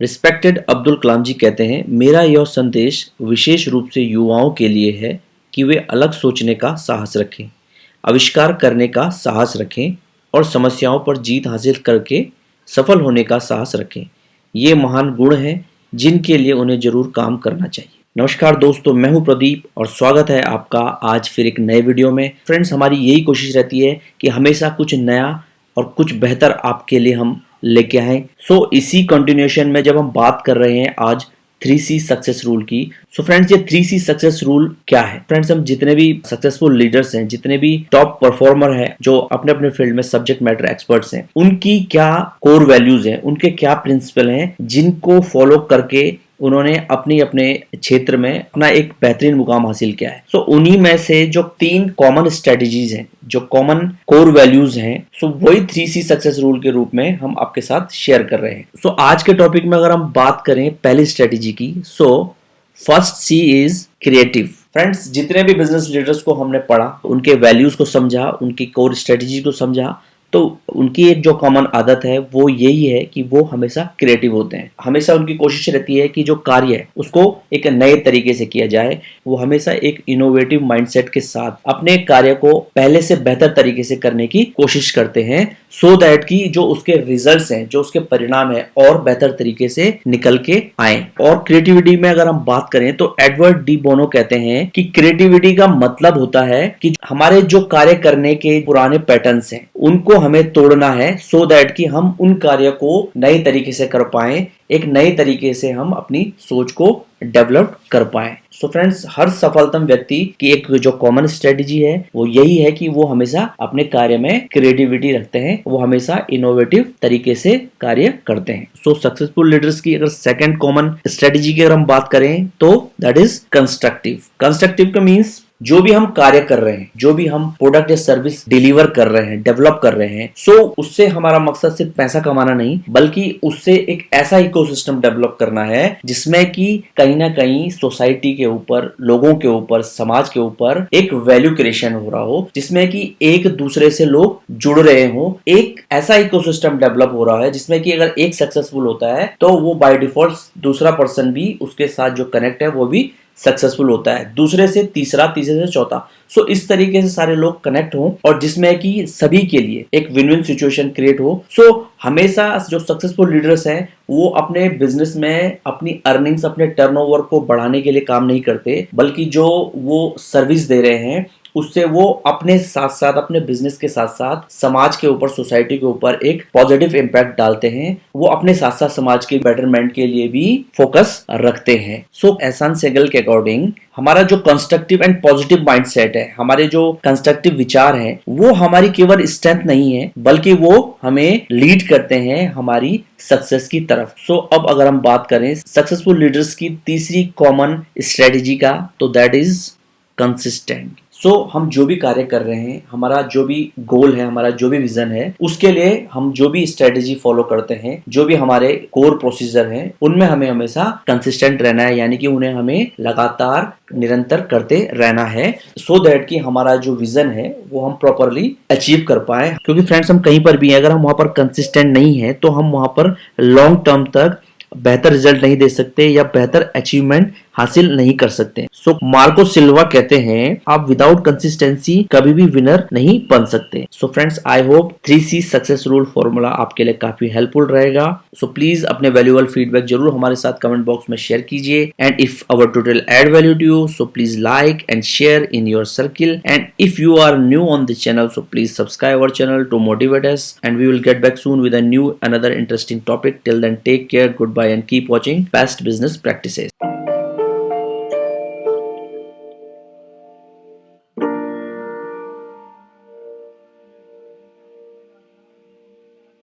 Respected Abdul Kalam जी कहते हैं, मेरा यह संदेश विशेष रूप से युवाओं के लिए है कि वे अलग सोचने का साहस रखें, आविष्कार करने का साहस रखें और समस्याओं पर जीत हासिल करके सफल होने का साहस रखें। ये महान गुण हैं जिनके लिए उन्हें जरूर काम करना चाहिए। नमस्कार दोस्तों, मैं हूं प्रदीप और स्वागत है आपका आज फिर एक नए वीडियो में। फ्रेंड्स, हमारी यही कोशिश रहती है कि हमेशा कुछ नया और कुछ बेहतर आपके लिए हम लेके आए। इसी कंटिन्यूएशन में जब हम बात कर रहे हैं आज 3C सक्सेस रूल की। फ्रेंड्स, ये 3C सक्सेस रूल क्या है? फ्रेंड्स, हम जितने भी सक्सेसफुल लीडर्स हैं, जितने भी टॉप परफॉर्मर हैं, जो अपने अपने फील्ड में सब्जेक्ट मैटर एक्सपर्ट्स हैं, उनकी क्या कोर वैल्यूज हैं, उनके क्या प्रिंसिपल हैं जिनको फॉलो करके उन्होंने अपने क्षेत्र में अपना एक बेहतरीन मुकाम हासिल किया है। उन्हीं में से जो 3 कॉमन स्ट्रेटेजीज हैं, जो कॉमन कोर वैल्यूज हैं, वही 3C सक्सेस रूल के रूप में हम आपके साथ शेयर कर रहे हैं। आज के टॉपिक में अगर हम बात करें पहली स्ट्रेटेजी की, first C is creative. Friends, जितने भी बिजनेस लीडर्स को हमने पढ़ा, उनके वैल्यूज को समझा, उनकी कोर स्ट्रेटेजी को समझा, तो उनकी एक जो कॉमन आदत है वो यही है कि वो हमेशा क्रिएटिव होते हैं। हमेशा उनकी कोशिश रहती है कि जो कार्य है उसको एक नए तरीके से किया जाए। वो हमेशा एक इनोवेटिव माइंडसेट के साथ अपने कार्य को पहले से बेहतर तरीके से करने की कोशिश करते हैं, सो दैट कि जो उसके रिजल्ट्स हैं, जो उसके परिणाम है, और बेहतर तरीके से निकल के आए। और क्रिएटिविटी में अगर हम बात करें तो एडवर्ड डी बोनो कहते हैं कि क्रिएटिविटी का मतलब होता है कि हमारे जो कार्य करने के पुराने पैटर्न्स हैं उनको हमें तोड़ना है, सो दैट कि हम उन कार्य को नए तरीके से कर पाए, एक नए तरीके से हम अपनी सोच को डेवलप कर पाए। फ्रेंड्स, हर सफलतम व्यक्ति की एक जो कॉमन स्ट्रेटेजी है वो यही है कि वो हमेशा अपने कार्य में क्रिएटिविटी रखते हैं, वो हमेशा इनोवेटिव तरीके से कार्य करते हैं। सक्सेसफुल लीडर्स की अगर सेकंड कॉमन स्ट्रेटेजी की अगर हम बात करें तो दैट इज कंस्ट्रक्टिव। कंस्ट्रक्टिव का मीन्स जो भी हम कार्य कर रहे हैं, जो भी हम प्रोडक्ट या सर्विस डिलीवर कर रहे हैं, डेवलप कर रहे हैं, उससे हमारा मकसद सिर्फ पैसा कमाना नहीं, बल्कि उससे एक ऐसा इकोसिस्टम डेवलप करना है जिसमें कि कहीं ना कहीं सोसाइटी के ऊपर, लोगों के ऊपर, समाज के ऊपर एक वैल्यू क्रिएशन हो रहा हो, जिसमें कि एक दूसरे से लोग जुड़ रहे हो। एक ऐसा इकोसिस्टम डेवलप हो रहा है जिसमें कि अगर एक सक्सेसफुल होता है तो वो बाय डिफॉल्ट दूसरा पर्सन भी उसके साथ जो कनेक्ट है वो भी सक्सेसफुल होता है, दूसरे से तीसरा, तीसरे से चौथा। इस तरीके से सारे लोग कनेक्ट हों और जिसमें कि सभी के लिए एक विन विन सिचुएशन क्रिएट हो। हमेशा जो सक्सेसफुल लीडर्स हैं वो अपने बिजनेस में अपनी अर्निंग्स, अपने टर्नओवर को बढ़ाने के लिए काम नहीं करते, बल्कि जो वो सर्विस दे रहे हैं उससे वो अपने साथ साथ, अपने बिजनेस के साथ साथ समाज के ऊपर, सोसाइटी के ऊपर एक पॉजिटिव इंपैक्ट डालते हैं। वो अपने साथ साथ समाज के बेटरमेंट के लिए भी फोकस रखते हैं। एहसान सेगल के अकॉर्डिंग हमारा जो कंस्ट्रक्टिव एंड पॉजिटिव माइंडसेट है, हमारे जो कंस्ट्रक्टिव विचार हैं, वो हमारी केवल स्ट्रेंथ नहीं है, बल्कि वो हमें लीड करते हैं हमारी सक्सेस की तरफ। अब अगर हम बात करें सक्सेसफुल लीडर्स की तीसरी कॉमन स्ट्रेटेजी का, तो दैट इज कंसिस्टेंट। हम जो भी कार्य कर रहे हैं, हमारा जो भी गोल है, हमारा जो भी विजन है, उसके लिए हम जो भी स्ट्रेटेजी फॉलो करते हैं, जो भी हमारे कोर प्रोसीजर हैं, उनमें हमें हमेशा कंसिस्टेंट रहना है, यानी कि उन्हें हमें लगातार निरंतर करते रहना है, सो दैट कि हमारा जो विजन है वो हम प्रॉपरली अचीव कर पाए। क्योंकि फ्रेंड्स, हम कहीं पर भी अगर हम वहां पर कंसिस्टेंट नहीं है तो हम वहां पर लॉन्ग टर्म तक बेहतर रिजल्ट नहीं दे सकते या बेहतर अचीवमेंट हासिल नहीं कर सकते। मार्को सिल्वा कहते हैं, आप विदाउट कंसिस्टेंसी कभी भी विनर नहीं बन सकते। Friends, I hope 3C success rule formula आपके लिए काफी हेल्पफुल रहेगा। प्लीज अपने वैल्यूएबल फीडबैक जरूर हमारे साथ कमेंट बॉक्स में शेयर कीजिए। And if our tutorial add value to you, so please like and share in your circle. And if you are new on this channel, so please subscribe our channel to motivate us, and we will get back soon with a new another interesting topic. Till then, take care, goodbye, and keep watching Best Business Practices.